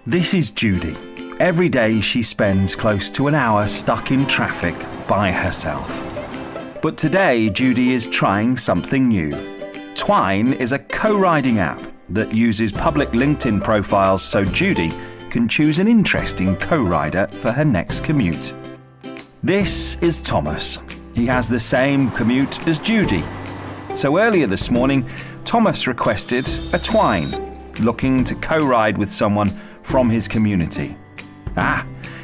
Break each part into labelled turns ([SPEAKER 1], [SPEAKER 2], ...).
[SPEAKER 1] This is Judy. Every day she spends close to an hour stuck in traffic by herself. But today Judy is trying something new. Twyne is a co-riding app that uses public LinkedIn profiles so Judy can choose an interesting co-rider for her next commute. This is Thomas. He has the same commute as Judy. So earlier this morning, Thomas requested a Twyne, looking to co-ride with someone from his community.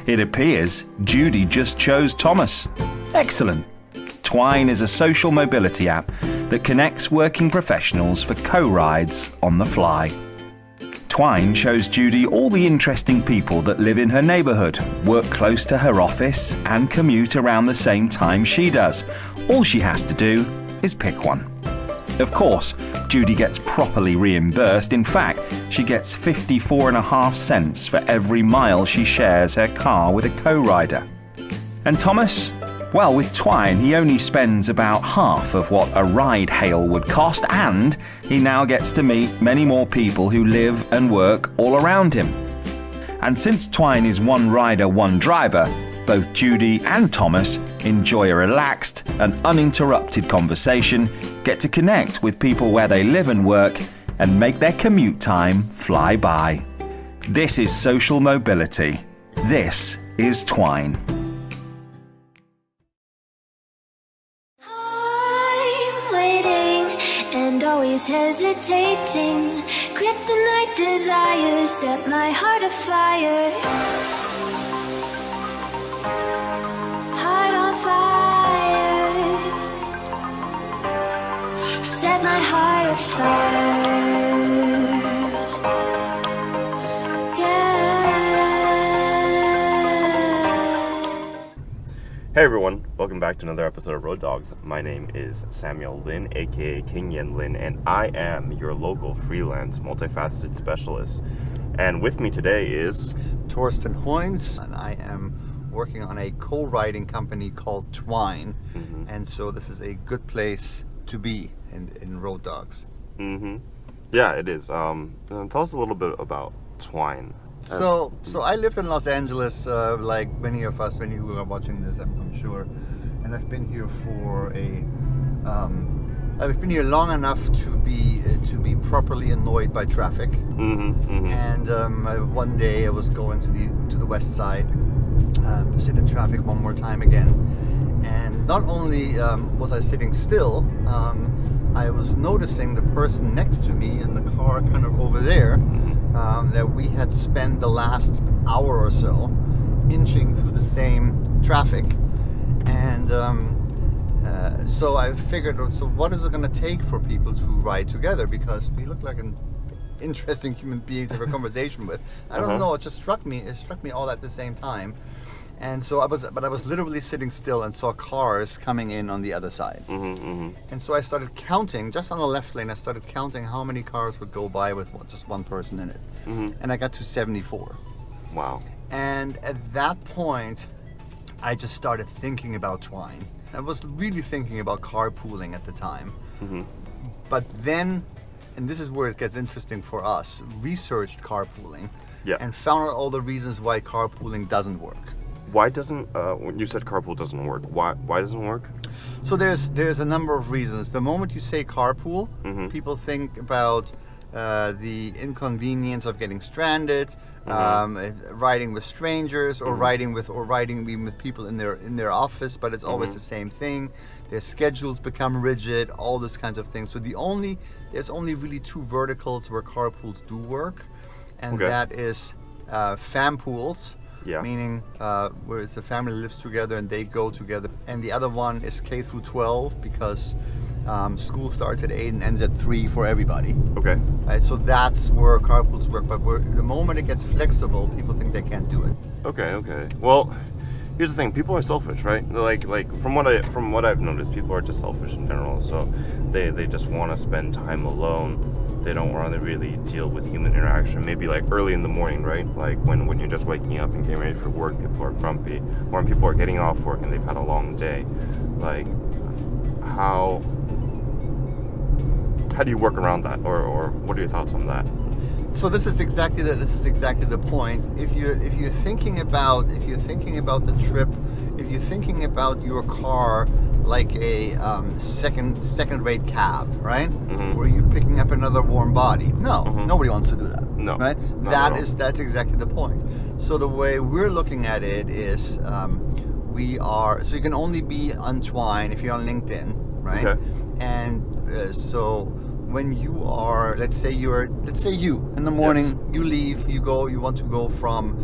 [SPEAKER 1] It appears Judy just chose Thomas. Excellent. Twyne is a social mobility app that connects working professionals for co-rides on the fly. Twyne shows Judy all the interesting people that live in her neighbourhood, work close to her office, and commute around the same time she does. All she has to do is pick one. Of course, Judy gets properly reimbursed. In fact, she gets 54.5 cents for every mile she shares her car with a co-rider. And Thomas? Well, with Twyne, he only spends about half of what a ride hail would cost, and he now gets to meet many more people who live and work all around him. And since Twyne is one rider, one driver, both Judy and Thomas enjoy a relaxed and uninterrupted conversation, get to connect with people where they live and work, and make their commute time fly by. This is social mobility. This is Twyne.
[SPEAKER 2] I'm waiting and always hesitating. Kryptonite desires set my heart afire. Heart on fire. Set my heart afire.
[SPEAKER 3] Hey everyone, welcome back to another episode of Road Dogs. My name is Samuel Lin, aka King Yen Lin, and I am your local freelance multifaceted specialist. And with me today is
[SPEAKER 4] Torsten Hoynes, and I am working on a co-riding company called Twyne. And so this is a good place to be in Road Dogs.
[SPEAKER 3] Yeah, it is. Tell us a little bit about Twyne.
[SPEAKER 4] So I lived in Los Angeles, like many of us, many who are watching this, I'm sure, and I've been here for I've been here long enough to be properly annoyed by traffic. And one day I was going to the west side, to sit in traffic one more time again, and not only was I sitting still, I was noticing the person next to me in the car kind of over there, that we had spent the last hour or so inching through the same traffic. And so I figured, so what is it going to take for people to ride together? Because we look like an interesting human being to have a conversation with. I don't know, it struck me all at the same time. And so I was literally sitting still and saw cars coming in on the other side. And so I started counting, just on the left lane, I started counting how many cars would go by with just one person in it. And I got to 74.
[SPEAKER 3] Wow.
[SPEAKER 4] And at that point, I just started thinking about Twyne. I was really thinking about carpooling at the time. But then, and this is where it gets interesting for us, researched carpooling and found out all the reasons why carpooling doesn't work.
[SPEAKER 3] Why doesn't, when you said carpool doesn't work, why doesn't it work?
[SPEAKER 4] So there's a number of reasons. The moment you say carpool, people think about the inconvenience of getting stranded, riding with strangers, or riding even with people in their office, but it's always the same thing. Their schedules become rigid, all this kinds of things. So there's only really two verticals where carpools do work, and that is fam pools. Meaning where the family lives together and they go together. And the other one is K through 12, because school starts at 8 and ends at 3 for everybody. Right, so that's where carpools work. But the moment it gets flexible, people think they can't do it.
[SPEAKER 3] Okay. Well, here's the thing: people are selfish, right? Like from what I've noticed, people are just selfish in general. So they just want to spend time alone. They don't want to really deal with human interaction. Maybe like early in the morning, right? Like when you're just waking up and getting ready for work, people are grumpy. Or when people are getting off work and they've had a long day. Like, how do you work around that? Or what are your thoughts on that?
[SPEAKER 4] So this is exactly the point. If you're thinking about the trip, if you're thinking about your car like a second-rate cab, right?
[SPEAKER 3] Mm-hmm.
[SPEAKER 4] Where you're picking up another warm body. No, nobody wants to do that.
[SPEAKER 3] No,
[SPEAKER 4] right?
[SPEAKER 3] not at all.
[SPEAKER 4] That's exactly the point. So the way we're looking at it is, so you can only be on Twyne if you're on LinkedIn, right?
[SPEAKER 3] Okay.
[SPEAKER 4] And so when you are, let's say you in the morning,
[SPEAKER 3] Yes.
[SPEAKER 4] you leave, you want to go from,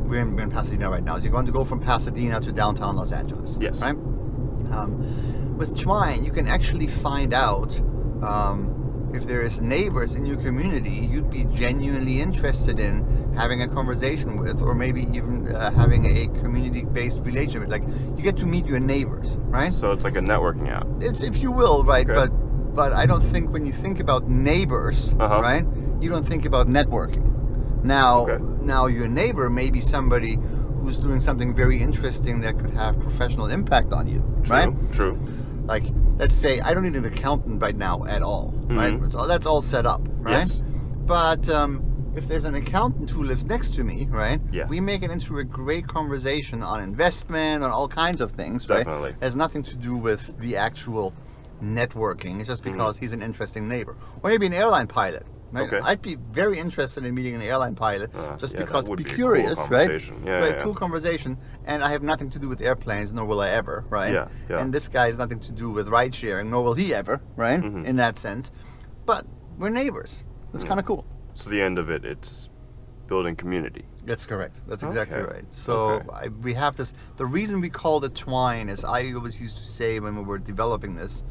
[SPEAKER 4] we're in Pasadena right now, so you want to go from Pasadena to downtown Los Angeles.
[SPEAKER 3] Yes.
[SPEAKER 4] Right? With Twyne, you can actually find out if there is neighbors in your community you'd be genuinely interested in having a conversation with, or maybe even having a
[SPEAKER 3] community-based
[SPEAKER 4] relationship. Like, you get to meet your neighbors, right?
[SPEAKER 3] So it's like a networking app.
[SPEAKER 4] It's, if you will, right?
[SPEAKER 3] Okay.
[SPEAKER 4] But I don't think when you think about neighbors, right, you don't think about networking. Now your neighbor may be somebody who's doing something very interesting that could have professional impact on you, right?
[SPEAKER 3] True.
[SPEAKER 4] Like, let's say I don't need an accountant right now at all, right? So that's all set up, right?
[SPEAKER 3] Yes.
[SPEAKER 4] But if there's an accountant who lives next to me, right?
[SPEAKER 3] Yeah.
[SPEAKER 4] We make it into a great conversation on investment, on all kinds of things,
[SPEAKER 3] Definitely.
[SPEAKER 4] right? It has nothing to do with the actual networking. It's just because he's an interesting neighbor. Or maybe an airline pilot. Right?
[SPEAKER 3] Okay.
[SPEAKER 4] I'd be very interested in meeting an airline pilot just
[SPEAKER 3] yeah,
[SPEAKER 4] because
[SPEAKER 3] that would
[SPEAKER 4] be
[SPEAKER 3] be a
[SPEAKER 4] curious,
[SPEAKER 3] cool
[SPEAKER 4] right?
[SPEAKER 3] conversation. Yeah,
[SPEAKER 4] Right,
[SPEAKER 3] yeah.
[SPEAKER 4] cool conversation. And I have nothing to do with airplanes, nor will I ever, right?
[SPEAKER 3] Yeah, yeah.
[SPEAKER 4] And this guy has nothing to do with ride sharing, nor will he ever, right? In that sense. But we're neighbors. That's kind of cool.
[SPEAKER 3] So the end of it, it's building community.
[SPEAKER 4] That's correct. That's exactly
[SPEAKER 3] Okay.
[SPEAKER 4] right. So
[SPEAKER 3] Okay.
[SPEAKER 4] we have this. The reason we called it Twyne is I always used to say when we were developing this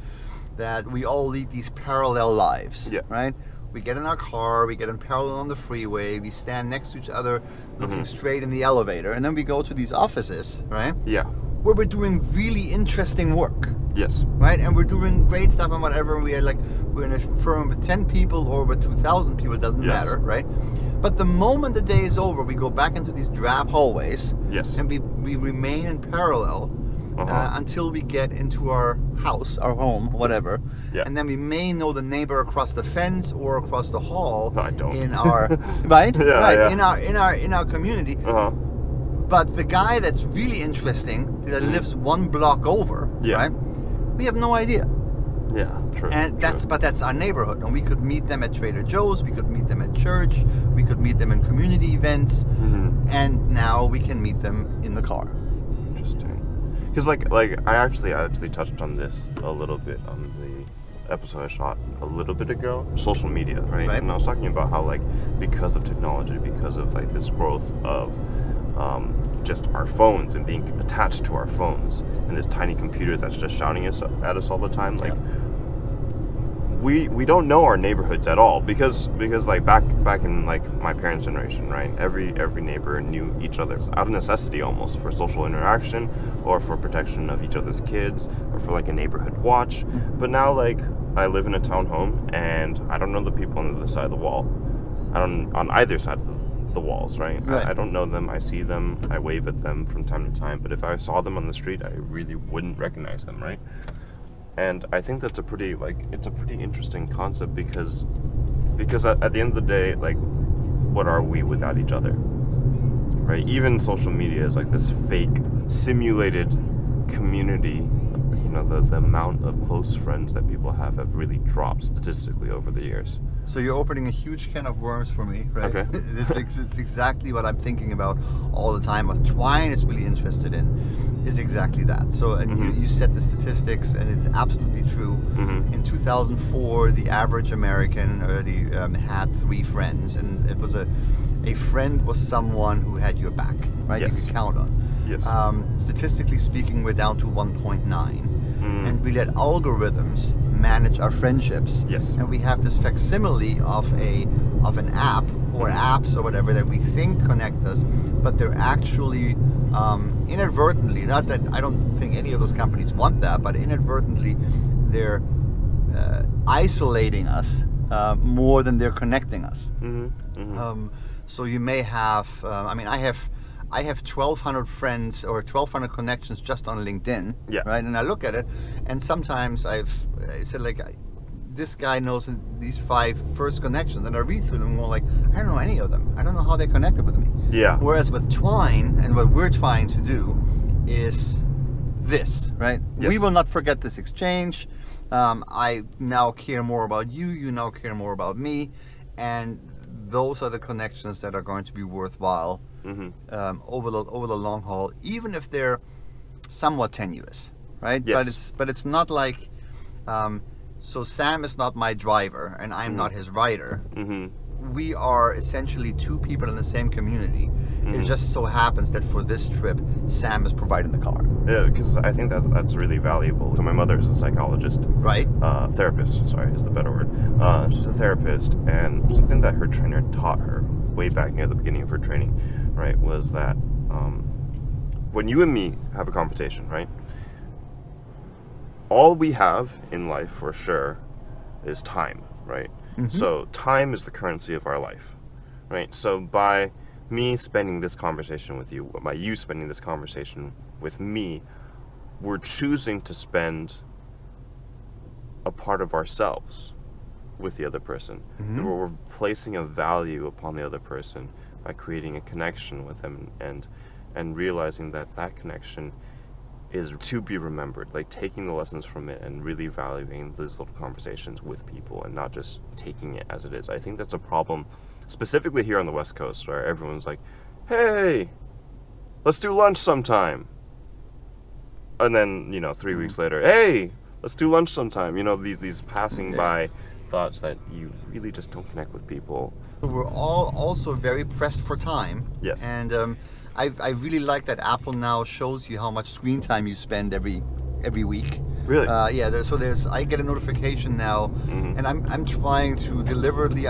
[SPEAKER 4] that we all lead these parallel lives.
[SPEAKER 3] Yeah.
[SPEAKER 4] Right? We get in our car, we get in parallel on the freeway, we stand next to each other looking straight in the elevator, and then we go to these offices, right?
[SPEAKER 3] Yeah.
[SPEAKER 4] Where we're doing really interesting work.
[SPEAKER 3] Yes.
[SPEAKER 4] Right, and we're doing great stuff and whatever. We're in a firm with 10 people or with 2,000 people. It doesn't
[SPEAKER 3] Yes.
[SPEAKER 4] matter, right? But the moment the day is over, we go back into these drab hallways,
[SPEAKER 3] Yes.
[SPEAKER 4] and we remain in parallel until we get into our house, our home, whatever.
[SPEAKER 3] Yeah.
[SPEAKER 4] And then we may know the neighbor across the fence or across the hall.
[SPEAKER 3] I don't.
[SPEAKER 4] In our right,
[SPEAKER 3] Yeah,
[SPEAKER 4] right,
[SPEAKER 3] yeah.
[SPEAKER 4] in our community.
[SPEAKER 3] But
[SPEAKER 4] the guy that's really interesting that lives one block over,
[SPEAKER 3] Yeah.
[SPEAKER 4] right? We have no idea.
[SPEAKER 3] yeah, true.
[SPEAKER 4] And
[SPEAKER 3] true.
[SPEAKER 4] that's our neighborhood. And we could meet them at Trader Joe's, we could meet them at church, we could meet them in community events, and now we can meet them in the car.
[SPEAKER 3] Interesting. Because like I actually touched on this a little bit on the episode I shot a little bit ago. Social media, right?
[SPEAKER 4] Right.
[SPEAKER 3] And I was talking about how, like, because of technology, because of like this growth of just our phones and being attached to our phones and this tiny computer that's just shouting at us all the time, like we don't know our neighborhoods at all because like back in like my parents' generation, right? Every neighbor knew each other out of necessity, almost, for social interaction or for protection of each other's kids or for like a neighborhood watch. But now, like, I live in a townhome and I don't know the people on the other side of the wall. I don't on either side of the walls, right?
[SPEAKER 4] Right.
[SPEAKER 3] I don't know them. I see them. I wave at them from time to time. But if I saw them on the street, I really wouldn't recognize them, right? And I think that's a pretty interesting concept because at the end of the day, like, what are we without each other, right? Even social media is like this fake, simulated community. You know, the amount of close friends that people have really dropped statistically over the years.
[SPEAKER 4] So you're opening a huge can of worms for me, right?
[SPEAKER 3] Okay.
[SPEAKER 4] It's exactly what I'm thinking about all the time. What Twyne is really interested in is exactly that. So, and you said the statistics, and it's absolutely true. In 2004, the average American had 3 friends, and it was a friend was someone who had your back, right?
[SPEAKER 3] Yes.
[SPEAKER 4] You could count on.
[SPEAKER 3] Yes.
[SPEAKER 4] Statistically speaking, we're down to 1.9. And we let algorithms manage our friendships.
[SPEAKER 3] Yes.
[SPEAKER 4] And we have this facsimile of an app or apps or whatever that we think connect us, but they're actually inadvertently, not that I don't think any of those companies want that, but inadvertently they're isolating us more than they're connecting us. So you may have, I have 1,200 friends or 1,200 connections just on LinkedIn,
[SPEAKER 3] Yeah.
[SPEAKER 4] right? And I look at it, and sometimes I said, like, this guy knows these 5 first connections, and I read through them and I'm like, I don't know any of them. I don't know how they connected with me.
[SPEAKER 3] Yeah.
[SPEAKER 4] Whereas with Twyne, and what we're trying to do is this, right?
[SPEAKER 3] Yes.
[SPEAKER 4] We will not forget this exchange. I now care more about you. You now care more about me, and those are the connections that are going to be worthwhile over the long haul, even if they're somewhat tenuous, right?
[SPEAKER 3] Yes.
[SPEAKER 4] But it's not like so Sam is not my driver and I'm not his rider. We are essentially 2 people in the same community. It just so happens that for this trip, Sam is providing the car.
[SPEAKER 3] Yeah, because I think that's really valuable. So my mother is a psychologist.
[SPEAKER 4] Right.
[SPEAKER 3] Therapist, sorry, is the better word. She's a therapist, and something that her trainer taught her way back near the beginning of her training, right, was that when you and me have a conversation, right, all we have in life for sure is time, right? So time is the currency of our life, right? So by me spending this conversation with you, by you spending this conversation with me, we're choosing to spend a part of ourselves with the other person. We're placing a value upon the other person by creating a connection with them and realizing that that connection is to be remembered, like taking the lessons from it and really valuing these little conversations with people and not just taking it as it is. I think that's a problem, specifically here on the West Coast, where everyone's like, hey, let's do lunch sometime. And then, 3 weeks later, hey, let's do lunch sometime. These passing by thoughts that you really just don't connect with people.
[SPEAKER 4] We're all also very pressed for time.
[SPEAKER 3] Yes.
[SPEAKER 4] And I really like that Apple now shows you how much screen time you spend every week.
[SPEAKER 3] Really?
[SPEAKER 4] I get a notification now, and I'm trying to deliberately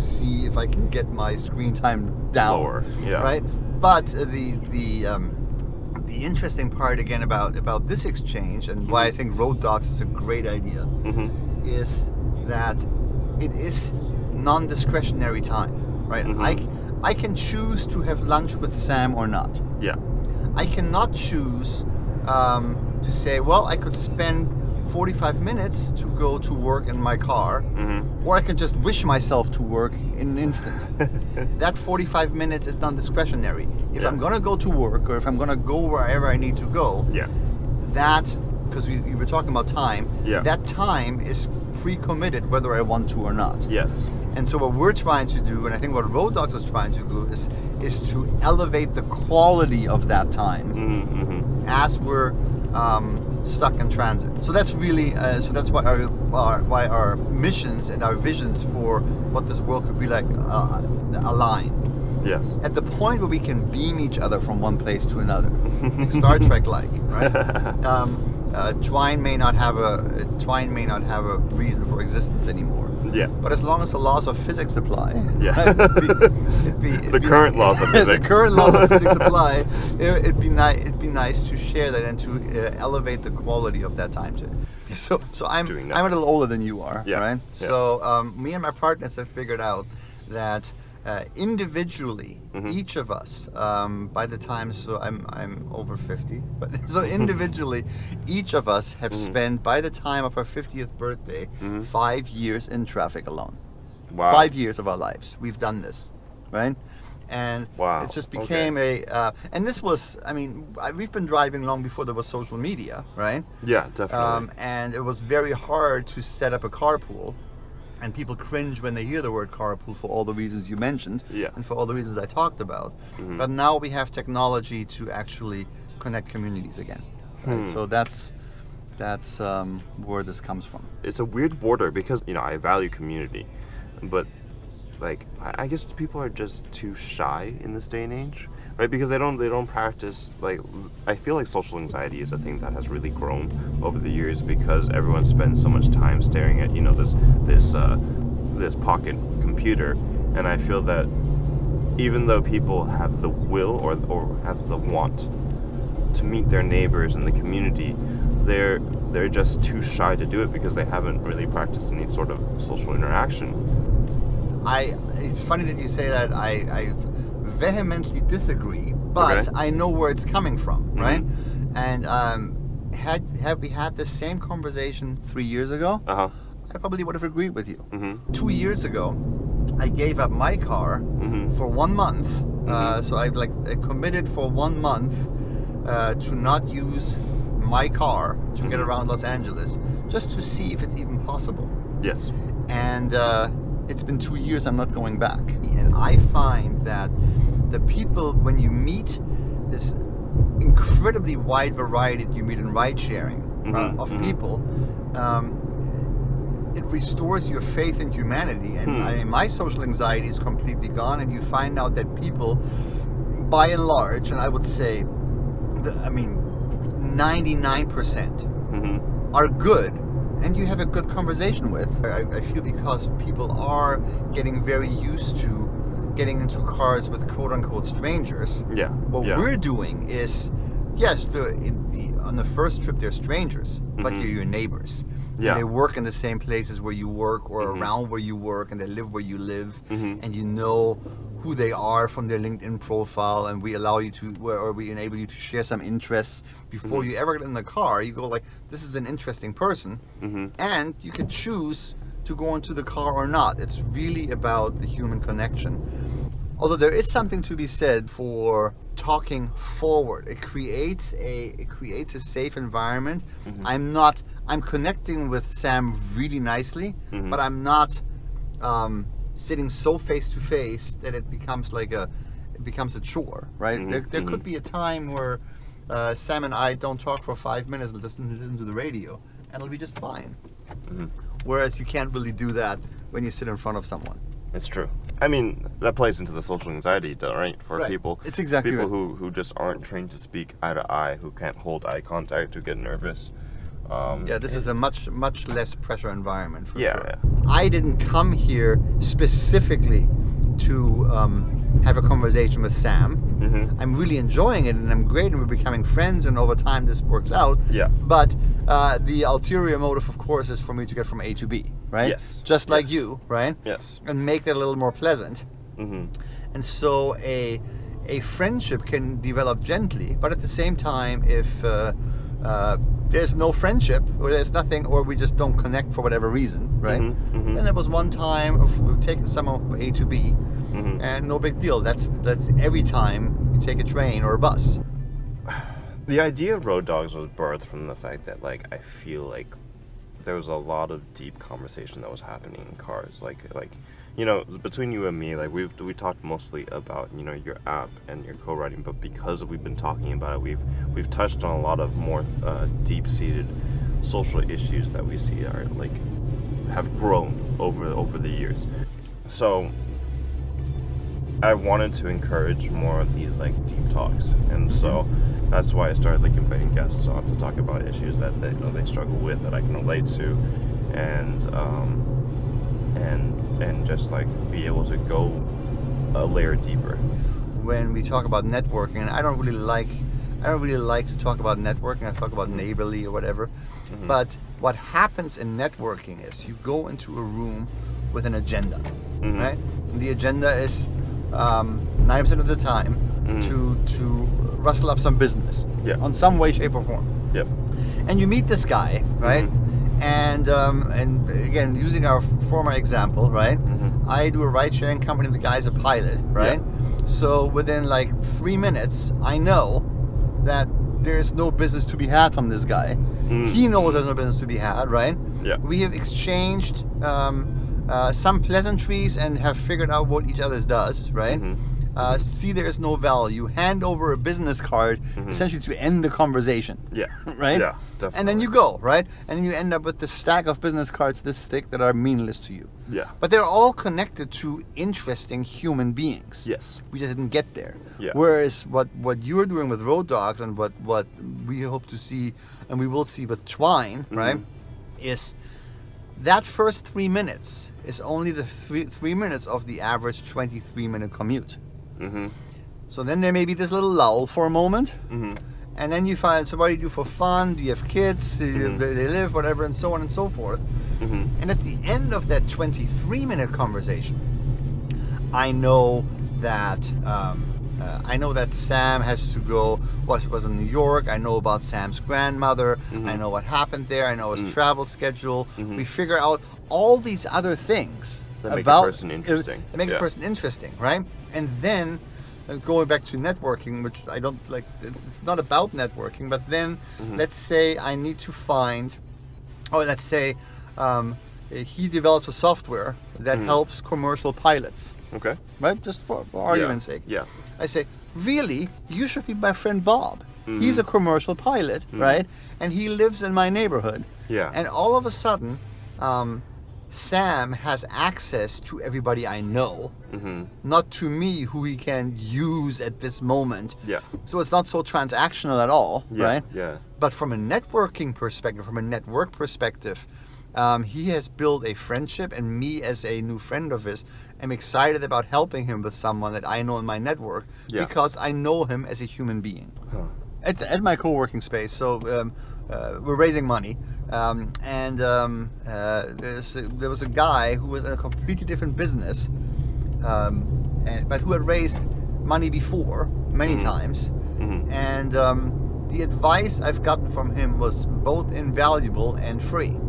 [SPEAKER 4] see if I can get my screen time down.
[SPEAKER 3] Lower, yeah.
[SPEAKER 4] Right. But the interesting part again about this exchange and why I think Road Dogs is a great idea is that it is non-discretionary time, right? I can choose to have lunch with Sam or not.
[SPEAKER 3] Yeah.
[SPEAKER 4] I cannot choose to say, well, I could spend 45 minutes to go to work in my car, or I can just wish myself to work in an instant. That 45 minutes is non-discretionary. If I'm going to go to work or if I'm going to go wherever I need to go, that, because we were talking about time, that time is pre-committed whether I want to or not.
[SPEAKER 3] Yes.
[SPEAKER 4] And so what we're trying to do, and I think what Road Dogs is trying to do, is to elevate the quality of that time as we're stuck in transit. So that's really, that's why our missions and our visions for what this world could be like align.
[SPEAKER 3] Yes.
[SPEAKER 4] At the point where we can beam each other from one place to another, Star Trek-like, right? Twyne may not have a reason for existence anymore.
[SPEAKER 3] Yeah.
[SPEAKER 4] But as long as the laws of physics apply,
[SPEAKER 3] right, the current laws of physics.
[SPEAKER 4] The current laws of physics apply. It'd be nice to share that and to elevate the quality of that time. So I'm a little older than you are, right?
[SPEAKER 3] Yeah.
[SPEAKER 4] So me and my partners have figured out that individually, each of us, by the time, so I'm over 50, but so individually, each of us have spent, by the time of our 50th birthday, 5 years in traffic alone.
[SPEAKER 3] Wow.
[SPEAKER 4] 5 years of our lives. We've done this, right? And it just became and this was, we've been driving long before there was social media, right?
[SPEAKER 3] Yeah, definitely.
[SPEAKER 4] And it was very hard to set up a carpool. And people cringe when they hear the word carpool for all the reasons you mentioned, and for all the reasons I talked about. But now we have technology to actually connect communities again. Right? So that's where this comes from. It's
[SPEAKER 3] a weird border because I value community, but I guess people are just too shy in this day and age, right? Because they don't practice, I feel like social anxiety is a thing that has really grown over the years because everyone spends so much time staring at this pocket computer, and I feel that even though people have the will or have the want to meet their neighbors in the community, they're just too shy to do it because they haven't really practiced any sort of social interaction.
[SPEAKER 4] It's funny that you say that. I vehemently disagree, but I know where it's coming from, right? And had we had the same conversation 3 years ago, I probably would have agreed with you.
[SPEAKER 3] Mm-hmm.
[SPEAKER 4] 2 years ago, I gave up my car for 1 month. So I committed for 1 month to not use my car to get around Los Angeles, just to see if it's even possible.
[SPEAKER 3] Yes.
[SPEAKER 4] And it's been 2 years, I'm not going back. And I find that the people, when you meet this incredibly wide variety that you meet in ride sharing of people, it restores your faith in humanity. And my social anxiety is completely gone, and you find out that people, by and large, and I would say, 99% are good, and you have a good conversation with. I feel because people are getting very used to getting into cars with quote-unquote strangers.
[SPEAKER 3] Yeah.
[SPEAKER 4] What we're doing is, yes, on the first trip they're strangers, but you're your neighbors.
[SPEAKER 3] Yeah.
[SPEAKER 4] And they work in the same places where you work, or around where you work, and they live where you live, and you know who they are from their LinkedIn profile, and we allow you to, or we enable you to share some interests before you ever get in the car. You go like, this is an interesting person, and you can choose to go into the car or not. It's really about the human connection. Although there is something to be said for talking forward. It creates a safe environment. I'm connecting with Sam really nicely, but I'm not sitting so face to face that it becomes a chore, right? There could be a time where Sam and I don't talk for 5 minutes and listen to the radio, and it'll be just fine. Whereas you can't really do that when you sit in front of someone.
[SPEAKER 3] It's true. I mean, that plays into the social anxiety, right? For people.
[SPEAKER 4] It's exactly
[SPEAKER 3] people
[SPEAKER 4] right.
[SPEAKER 3] who just aren't trained to speak eye to eye, who can't hold eye contact, who get nervous.
[SPEAKER 4] This is a much less pressure environment for sure.
[SPEAKER 3] Yeah.
[SPEAKER 4] I didn't come here specifically to have a conversation with Sam. I'm really enjoying it, and I'm great, and we're becoming friends, and over time this works out.
[SPEAKER 3] Yeah.
[SPEAKER 4] But the ulterior motive, of course, is for me to get from A to B, right?
[SPEAKER 3] Yes.
[SPEAKER 4] Just like
[SPEAKER 3] Yes.
[SPEAKER 4] you, right?
[SPEAKER 3] Yes.
[SPEAKER 4] And make that a little more pleasant. And so a friendship can develop gently, but at the same time, if there's no friendship, or there's nothing, or we just don't connect for whatever reason, right? Then there was one time of taking someone from A to B, and no big deal. That's every time you take a train or a bus.
[SPEAKER 3] The idea of road dogs was birthed from the fact that, like, I feel like there was a lot of deep conversation that was happening in cars. Like you know, between you and me, like we talked mostly about, you know, your app and your co-writing, but because we've been talking about it, we've touched on a lot of more deep-seated social issues that we see are have grown over the years. So I wanted to encourage more of these deep talks, and so that's why I started inviting guests on to talk about issues that they struggle with, that I can relate to, and just be able to go a layer deeper.
[SPEAKER 4] When we talk about networking, and I don't really like to talk about networking. I talk about neighborly or whatever. But what happens in networking is you go into a room with an agenda, right? And the agenda is 90% of the time to rustle up some business, on some way, shape, or form.
[SPEAKER 3] Yep.
[SPEAKER 4] And you meet this guy, right? And again, using our former example, right? I do a ride-sharing company. The guy's a pilot, right? So within 3 minutes, I know that there's no business to be had from this guy. He knows there's no business to be had, right?
[SPEAKER 3] Yeah.
[SPEAKER 4] We have exchanged some pleasantries and have figured out what each other's does, right? See there's no value, hand over a business card essentially to end the conversation.
[SPEAKER 3] Yeah.
[SPEAKER 4] Right?
[SPEAKER 3] Yeah, definitely.
[SPEAKER 4] And then you go, right? And then you end up with this stack of business cards this thick that are meaningless to you.
[SPEAKER 3] Yeah.
[SPEAKER 4] But they're all connected to interesting human beings.
[SPEAKER 3] Yes.
[SPEAKER 4] We just didn't get there.
[SPEAKER 3] Yeah.
[SPEAKER 4] Whereas what you're doing with Road Dogs, and what we hope to see, and we will see with Twyne, right, is that first 3 minutes is only the 3 minutes of the average 23-minute commute. So then there may be this little lull for a moment, and then you find, so what do you do for fun? Do you have kids? Do they live, whatever, and so on and so forth. And at the end of that 23-minute conversation, I know that I know that Sam has to go, was in New York. I know about Sam's grandmother. I know what happened there. I know his travel schedule. We figure out all these other things
[SPEAKER 3] That make
[SPEAKER 4] about
[SPEAKER 3] a person interesting.
[SPEAKER 4] That make a person interesting, right? And then going back to networking, which I don't like, it's not about networking, but then let's say I need to find, or let's say he develops a software that helps commercial pilots.
[SPEAKER 3] Okay.
[SPEAKER 4] Right? Just for argument's sake.
[SPEAKER 3] Yeah.
[SPEAKER 4] I say, really? You should be my friend Bob. He's a commercial pilot, right? And he lives in my neighborhood.
[SPEAKER 3] Yeah.
[SPEAKER 4] And all of a sudden, Sam has access to everybody I know, not to me, who he can use at this moment.
[SPEAKER 3] Yeah.
[SPEAKER 4] So it's not so transactional at all,
[SPEAKER 3] Yeah.
[SPEAKER 4] right?
[SPEAKER 3] Yeah.
[SPEAKER 4] But from a networking perspective, from a network perspective, he has built a friendship, and me as a new friend of his, am excited about helping him with someone that I know in my network because I know him as a human being.
[SPEAKER 3] Huh.
[SPEAKER 4] At my co-working space. So we're raising money, and there was a guy who was in a completely different business, but who had raised money before many times, and the advice I've gotten from him was both invaluable and free.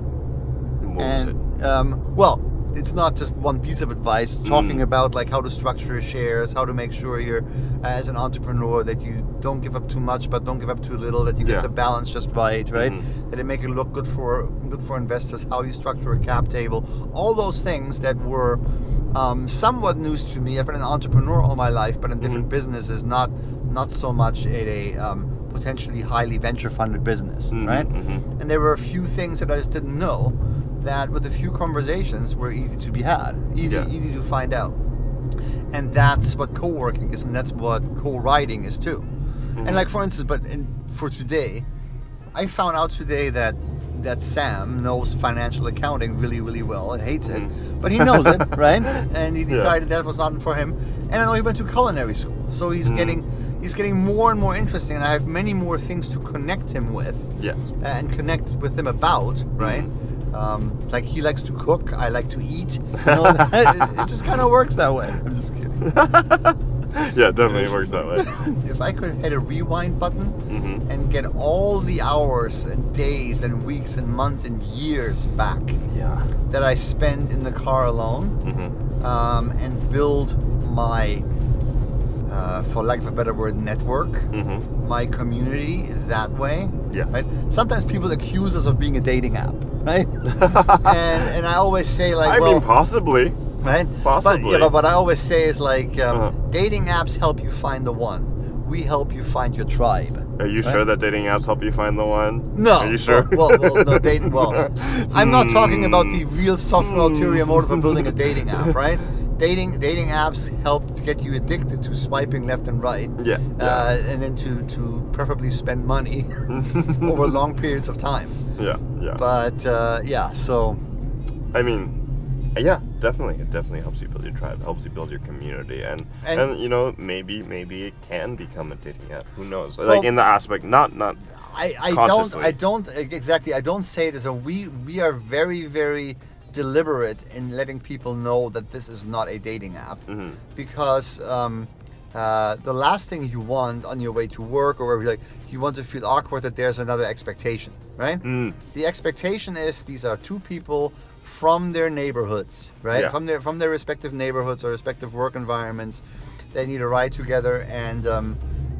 [SPEAKER 4] Well, it's not just one piece of advice talking about like how to structure shares, how to make sure you're as an entrepreneur that you don't give up too much but don't give up too little, that you get the balance just right, that it make it look good for investors, how you structure a cap table, all those things that were somewhat news to me. I've been an entrepreneur all my life, but in different businesses, not so much in a potentially highly venture funded business, right? And there were a few things that I just didn't know, that with a few conversations were easy to be had, easy to find out. And that's what co-working is, and that's what co-writing is too. And like, for instance, for today, I found out today that Sam knows financial accounting really, really well and hates it, but he knows it, right? And he decided that was not for him. And I know he went to culinary school, so he's getting more and more interesting, and I have many more things to connect him with.
[SPEAKER 3] Yes.
[SPEAKER 4] And connect with him about, right? Like, he likes to cook, I like to eat. You know, it just kind of works that way. I'm just kidding.
[SPEAKER 3] Yeah, definitely works that way.
[SPEAKER 4] If I could hit a rewind button and get all the hours and days and weeks and months and years back that I spent in the car alone, and build my, for lack of a better word, network, my community that way.
[SPEAKER 3] Yes.
[SPEAKER 4] Right? Sometimes people accuse us of being a dating app, right? and I always say, like,
[SPEAKER 3] I mean, possibly.
[SPEAKER 4] Right?
[SPEAKER 3] Possibly.
[SPEAKER 4] But what I always say is, like, dating apps help you find the one. We help you find your tribe.
[SPEAKER 3] Are you sure that dating apps help you find the one?
[SPEAKER 4] No.
[SPEAKER 3] Are you sure?
[SPEAKER 4] Well, no, dating. Well, I'm not talking about the real software ulterior motive of building a dating app, right? Dating apps help to get you addicted to swiping left and right.
[SPEAKER 3] Yeah.
[SPEAKER 4] And then to preferably spend money over long periods of time.
[SPEAKER 3] Yeah.
[SPEAKER 4] But so.
[SPEAKER 3] I mean, yeah, definitely. It definitely helps you build your tribe, helps you build your community, and you know, maybe it can become a dating app. Who knows? Like, in the aspect, not consciously.
[SPEAKER 4] I don't exactly. I don't say this. We are very, very deliberate in letting people know that this is not a dating app, because the last thing you want on your way to work or wherever, like, you want to feel awkward that there's another expectation, right? The expectation is these are two people from their neighborhoods, right? From their respective neighborhoods or respective work environments. They need to ride together and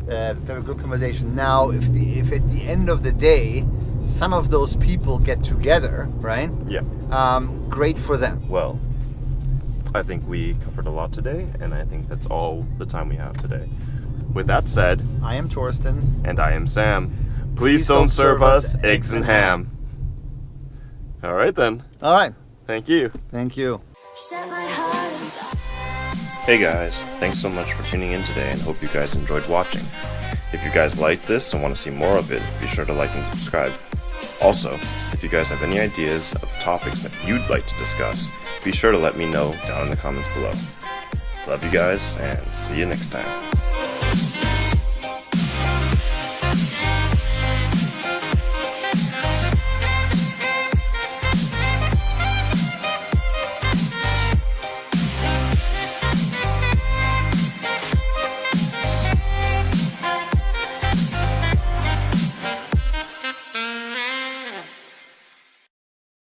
[SPEAKER 4] have a good conversation. Now, if at the end of the day some of those people get together, right?
[SPEAKER 3] Yeah.
[SPEAKER 4] Great for them.
[SPEAKER 3] Well, I think we covered a lot today, and I think that's all the time we have today. With that said,
[SPEAKER 4] I am Torsten.
[SPEAKER 3] And I am Sam. Please don't serve us eggs and ham. All right, then.
[SPEAKER 4] All right.
[SPEAKER 3] Thank you.
[SPEAKER 4] Thank you.
[SPEAKER 2] Set my heart on fire.
[SPEAKER 3] Hey guys, thanks so much for tuning in today, and hope you guys enjoyed watching. If you guys liked this and want to see more of it, be sure to like and subscribe. Also, if you guys have any ideas of topics that you'd like to discuss, be sure to let me know down in the comments below. Love you guys, and see you next time.